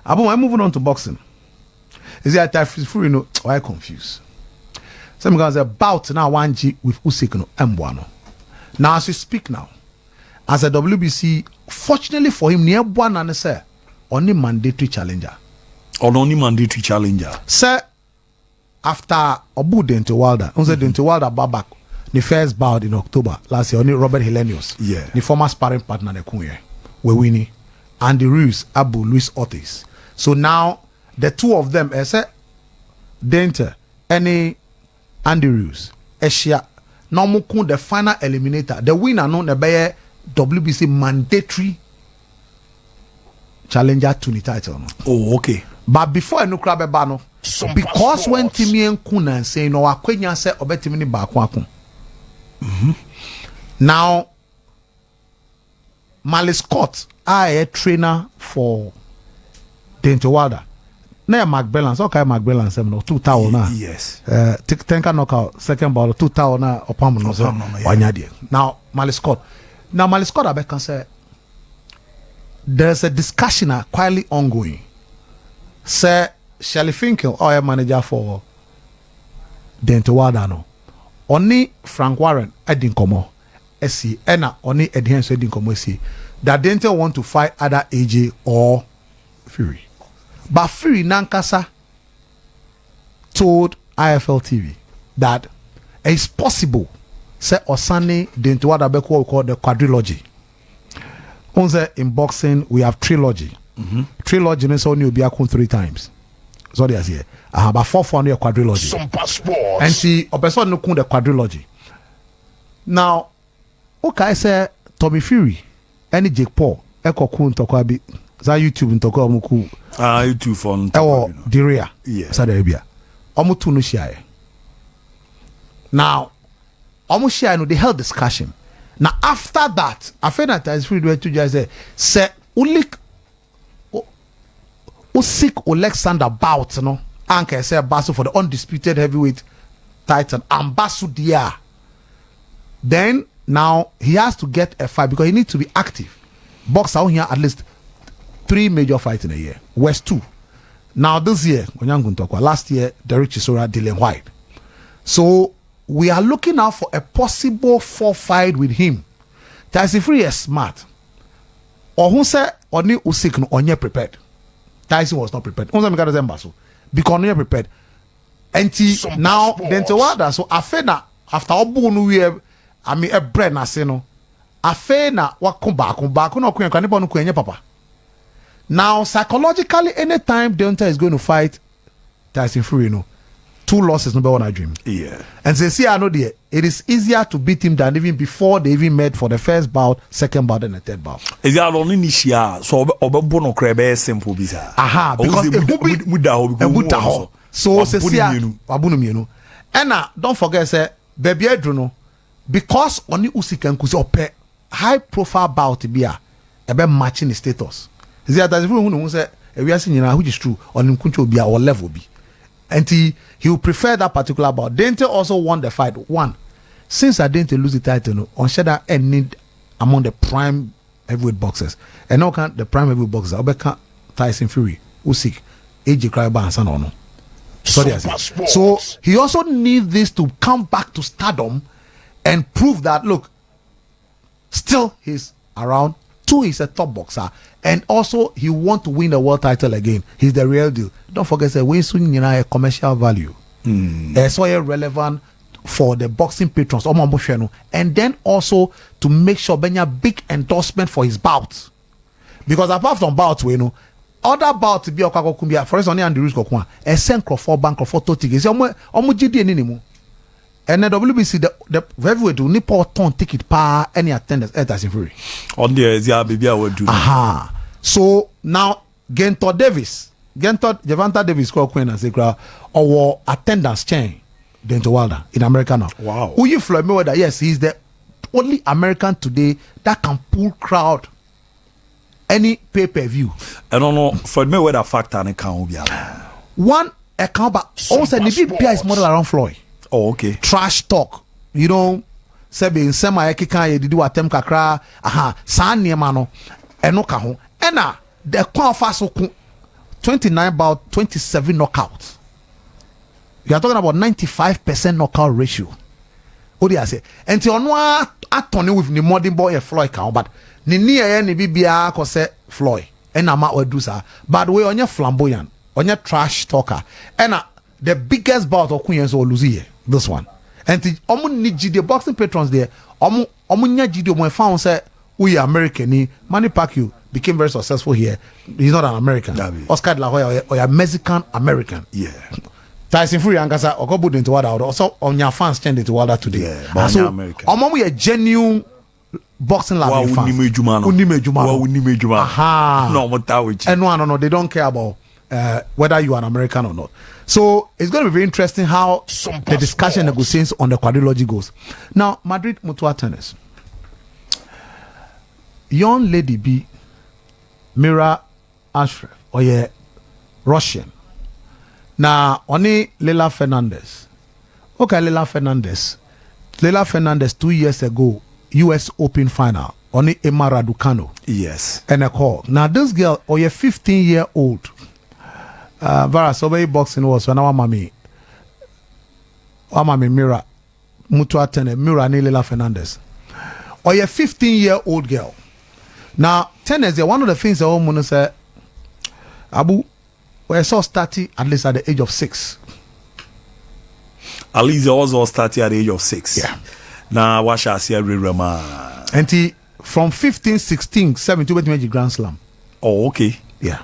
I'm moving on to boxing. Is it Tyson Furry? No, why confused? Some guys are bout now 1G with Usyk no M1. Now as we speak now, as a WBC, fortunately for him, near one and say only mandatory challenger. Only mandatory challenger. Sir, after Obu Dente Wilder, Dente Wilder back the first bout in October last year, only Robert Helenius, the former sparring partner the Kunye, we winning, and the Ruiz Abu Luis Ortiz. So now the two of them, Dente, any Andy Ruiz, Asia, now the final eliminator, the winner known the WBC mandatory challenger to the title. Oh, okay. But before I know crab bano, because when Timmy and Kuna say no, Aquenya said Obetimini Bakwakum. Now, Mali Scott, a trainer for Dente Wilder. Now, Mark Balance, okay, Mark Balance, 2,000 now. Yes. Tenka knockout, second ball, 2,000 now, Opam, now, Mali Scott. Now, Mali Scott, I can say there's a discussion quietly ongoing. Sir Shelley Finkel, our manager for Dente Wilder, no. Only Frank Warren, Edin Komo, SC, Ena, only Edin Edin Komo, SC, that Dente want to fight either AJ or Fury. But Fury Nankasa told IFL TV that it's possible, say Osani Dente Wilder be what we call the quadrilogy. In boxing, we have trilogy. Trilogy means only you'll be 3 times. So they are here. But 4 for a quadrilogy. And see, a person no the quadrilogy. Now, okay, say Tommy Fury, any Jake Paul, Eko Kun Tokabi, za YouTube in Tokamuku. YouTube for Diria. Yeah. Saudi Arabia. Omutu no share. Now, almost share no, they held discussion. Now after that, I feel that Tyson Furry to just say Usyk Alexander bout, no, Anke say Basu for the undisputed heavyweight title, and Basu Dia. Then now he has to get a fight because he needs to be active. Box out here at least 3 major fights in a year. West 2. Now this year, last year, Derek Chisora, Dylan White. So we are looking out for a possible 4 fight with him. Tyson Furry is smart. Or who said only Usyk no onye prepared. Tyson was not prepared. Because onye prepared. And now Dente Wilder. So afena after obu no we I mean a bread na say no. Afena wa come back no kwen kanipo no kwenye papa. Now psychologically anytime Dente is going to fight Tyson Furry, no. 2 losses, number 1 I dream. Yeah. And they see I know there, it is easier to beat him than even before they even met for the first bout, second bout, and the third bout. Is that only Nishia? So Obono Crebe simple bisa. Aha, because it so see Abunum, and now don't forget say baby Edruno, because only Usyk and Kuzi high profile bout to be a matching the status. Is that who say we are seeing which is true on Kuncho be or level be. And he will prefer that particular bout. Dente also won the fight. 1, since I didn't lose the title, no, on Shada and need among the prime heavyweight boxers. And now can the prime heavyweight boxers, Obeka, Tyson Furry, Usyk, AJ Crowbar, and so on. So he also needs this to come back to stardom and prove that look, still he's around. 2, he's a top boxer, and also he want to win the world title again. He's the real deal. Don't forget, say we soon a commercial value. So relevant for the boxing patrons, and then also to make sure Benya big endorsement for his bouts. Because apart from bouts, we know other bouts to be a kakokumbia. For instance, on the risk of one, a central for bank for totigas. GD anymore. And the WBC, the heavyweight do nipo ton ticket pa any attendance at Tyson Furry. On the baby I will do. Aha. So now Gervonta Davis called Queen and say or attendance chain Dente Wilder in America now. Wow. Who you Floyd Mayweather? Yes, he's the only American today that can pull crowd any pay-per-view. I don't know Floyd Mayweather factor and can be one account, but also the BPI is model around Floyd. Oh, okay. Trash talk. You know, sebe in sema ekika ye didu atem kakra. Aha, sa niema no eno ka ho. Ena the kwa fa so 29 bout, 27 knockouts. You are talking about 95% knockout ratio. What do you say? And you know, attorney with the modern boy a Floyd count, but ni near any BBA cause Floyd. And I'm out do sa. But we on your flamboyant, on your trash talker. And the biggest bout of Queens or Lucia, this one. And the need the boxing patrons there. Omunya Gideon when found say we are American. Manny Pacquiao became very successful here. He's not an American. Oscar De La Hoya or a Mexican American. Yeah. Tyson Furry and Kasa Okobu into water also on your fans change into water today. Yeah, but so American. We a genuine boxing loving fans. Unime Juma. Aha. No, what that which. And no, they don't care about whether you are an American or not. So it's going to be very interesting how the discussion negotiations on the quadrilogy goes. Now, Madrid Mutua tennis. Young lady B, Mira Ashraf, or yeah, Russian. Now, only Leila Fernandez. Okay, Leila Fernandez 2 years ago, US Open final. Only Emma Raducanu. Yes. And a call. Now, this girl, or a 15-year-old, Vara Sobey boxing was when our mommy Mira Mutua Tene, Mira Leila Fernandez. Or a 15-year-old girl. Now, tennis, one of the things the woman said, Abu, we saw starting at least at the age of 6. At least they also started at the age of 6. Yeah. Now, what shall I say? And he, from 15, 16, 17, 20 Grand Slam. Oh, okay. Yeah.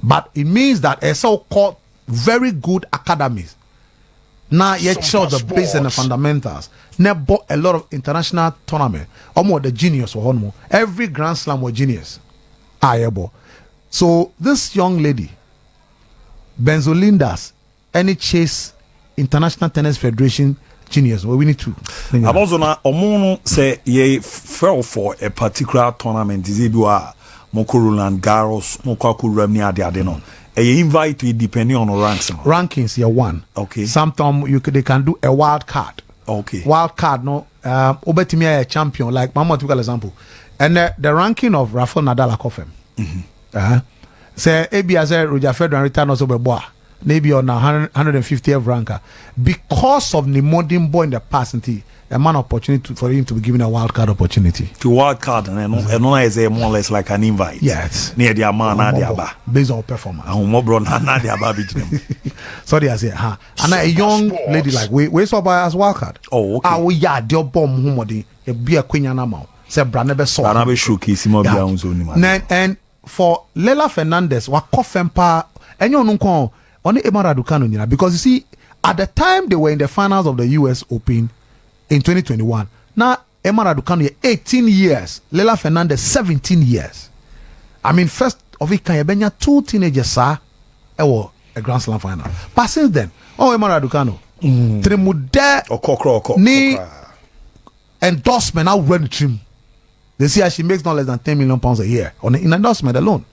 But it means that a so-called very good academies now yet show the base and the fundamentals. Now bought a lot of international tournament. Almost the genius or more. Every Grand Slam was genius. So this young lady, Benzolindas, any Chase International Tennis Federation genius. Well, we need to. I've also now Omono say ye fell for a particular tournament. Is it Moko Roland Garros, Moko Remni Adeno. A invite to depending on the ranks. Rankings, yeah, one. Okay. Sometimes they can do a wild card. Okay. Wild card, no. Obetimia a champion, like Mama typical example. And the ranking of Rafael Nadal Akofem. Say AB as a Roger Federer return also be boy. Maybe on 150th ranker. Because of the modern boy in the past, a man opportunity for him to be given a wild card opportunity. To wild card and no is a more or less like an invite. Yes. Near the man based on performance. Sorry, I say, and a young lady like we saw by as wild card. Oh, okay. We yeah, the bomb humodi a beer queen anamau. Say Branabe saw. Branabe showcase him and for Leila Fernandez, wa kofempa and you know only Emma Raducanu, because you see, at the time they were in the finals of the US Open in 2021, now Emma Raducanu 18 years, Leila Fernandez 17 years. I mean, first of it, can you bring 2 teenagers, sir, a Grand Slam final. But since then, Emma Raducanu, ni endorsement now run the trim. They see she makes no less than 10 million pounds a year in endorsement alone.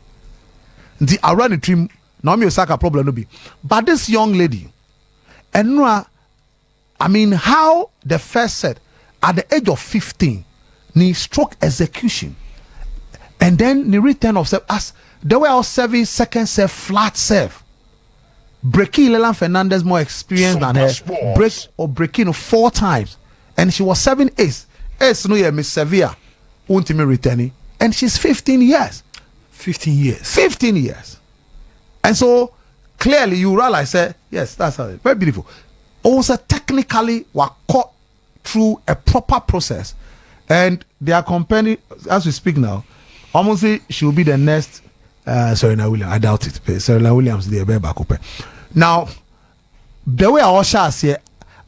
The around the trim. Naomi Osaka problem no be. But this young lady, and I mean, how the first set at the age of 15, ni stroke execution, and then the return of serve as they were all serving second serve flat serve. Breaking Leila Fernandez more experienced than her. Breaking 4 times, and she was 7 ace. Ace no Miss Sevilla, won't me returning, and she's 15 years. 15 years. 15 years. And so clearly you realize yes, that's how very beautiful. Also technically were caught through a proper process, and they are comparing as we speak now. Almost say she will be the next Serena Williams. I doubt it. Serena Williams they be back up. Now the way I shall say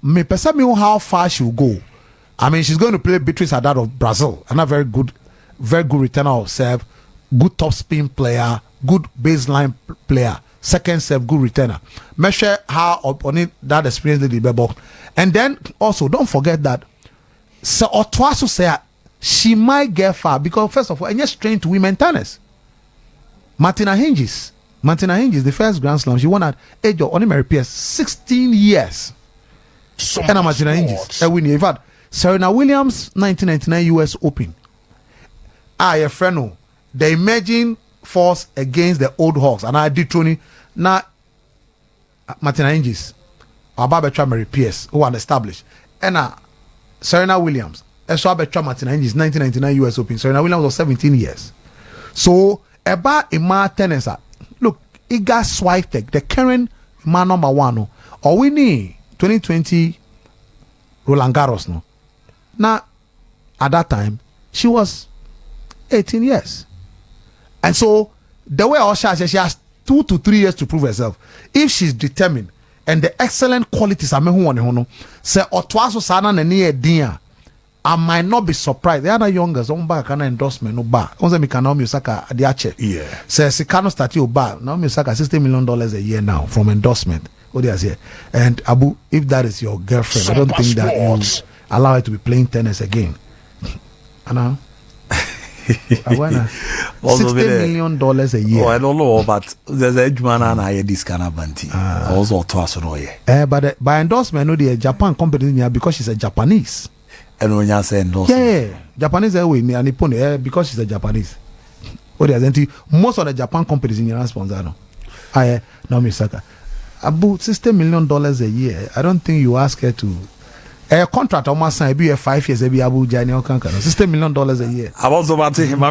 me person me how far she will go. I mean she's going to play Beatrice Haddad of Brazil, and a very good returner of serve, good top spin player. Good baseline player, second serve, good returner. Measure how on it that experience the Bebo. And then also don't forget that so or twice to say she might get far because first of all, and just trained to women tennis. Martina Hingis, the first Grand Slam, she won at age of only Mary Pierce, 16 years. And Martina Hingis, in fact, Serena Williams, 1999 US Open. A friend, they imagine force against the old Hawks and I did Tony now Martina Hingis Ababetra Mary Pierce who are established and Serena Williams Betra Martina Hingis 1999 US Open. Serena Williams was 17 years. So about Ima tennis look Iga Swiatek the current man number 1 or we need 2020 Roland Garros no. Now at that time she was 18 years. And so the way Osha says she has 2 to 3 years to prove herself. If she's determined and the excellent qualities I mean say Otwaso Sana Nene Dia, I might not be surprised. The other youngers on back an endorsement no bar. Once me can Naomi Osaka at the Ache. Yeah. Say Sikano start your bar. Naomi Osaka $60 million a year now from endorsement. What they say. And Abu, if that is your girlfriend, I don't think that you allow her to be playing tennis again. Anna. $60 million a year. Oh, I don't know, but there's a man and I this kind of banty. Also, twice no yeah. But by endorsement, no, the Japan company because she's a Japanese. And when you say endorsement, yeah, Japanese way me and Nippon because she's a Japanese. What is it? Most of the Japan companies in your sponsor no. Naomi Osaka. About $60 million a year. I don't think you ask her to. A contract almost signed be 5 years. Be Abu Jani or $60 million a year. I was about to him.